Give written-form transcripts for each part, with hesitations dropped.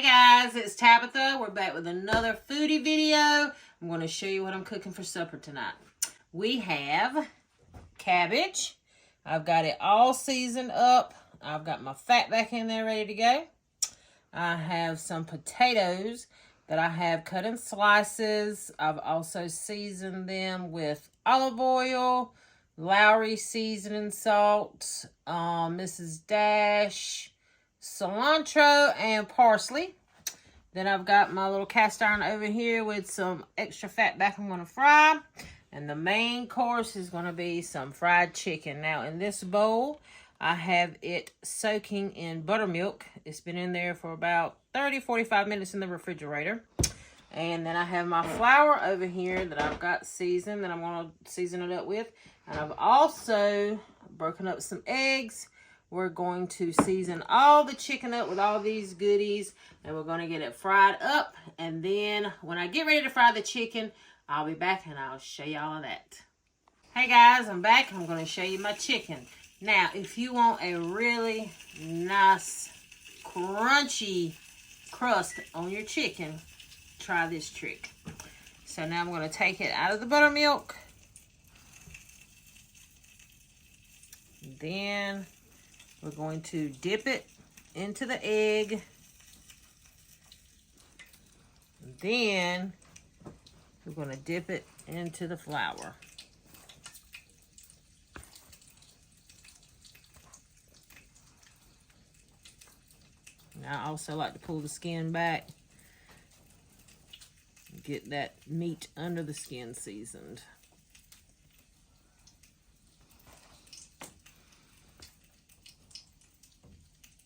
Hey guys, it's Tabitha. We're back with another foodie video. I'm going to show you what I'm cooking for supper tonight. We have cabbage. I've got it all seasoned up. I've got my fat back in there ready to go. I have some potatoes that I have cut in slices. I've also seasoned them with olive oil, Lowry seasoning salt, Mrs. Dash, cilantro, and parsley. Then I've got my little cast iron over here with some extra fat back I'm going to fry. And the main course is going to be some fried chicken. Now in this bowl, I have it soaking in buttermilk. It's been in there for about 30-45 minutes in the refrigerator. And then I have my flour over here that I've got seasoned that I'm going to season it up with. And I've also broken up some eggs. We're going to season all the chicken up with all these goodies. And we're going to get it fried up. And then when I get ready to fry the chicken, I'll be back and I'll show you all of that. Hey guys, I'm back. I'm going to show you my chicken. Now, if you want a really nice, crunchy crust on your chicken, try this trick. So now I'm going to take it out of the buttermilk. Then we're going to dip it into the egg. Then we're going to dip it into the flour. Now I also like to pull the skin back. Get that meat under the skin seasoned.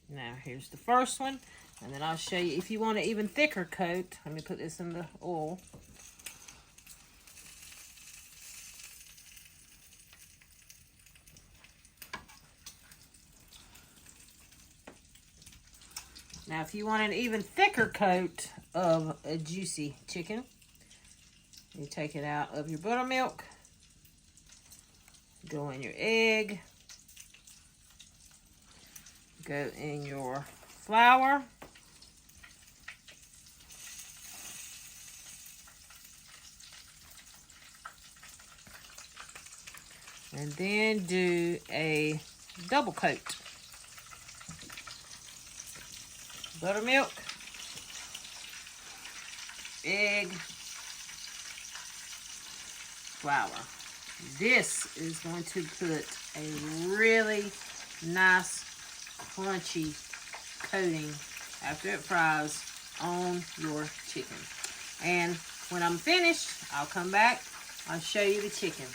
Now here's the first one, and then I'll show you if you want an even thicker coat. Let me put this in the oil. Now if you want an even thicker coat of a juicy chicken, you take it out of your buttermilk, go in your egg, go in your flour, and then do a double coat. Buttermilk, egg, flour. This is going to put a really nice, crunchy coating after it fries on your chicken. And when I'm finished, I'll come back. I'll show you the chicken.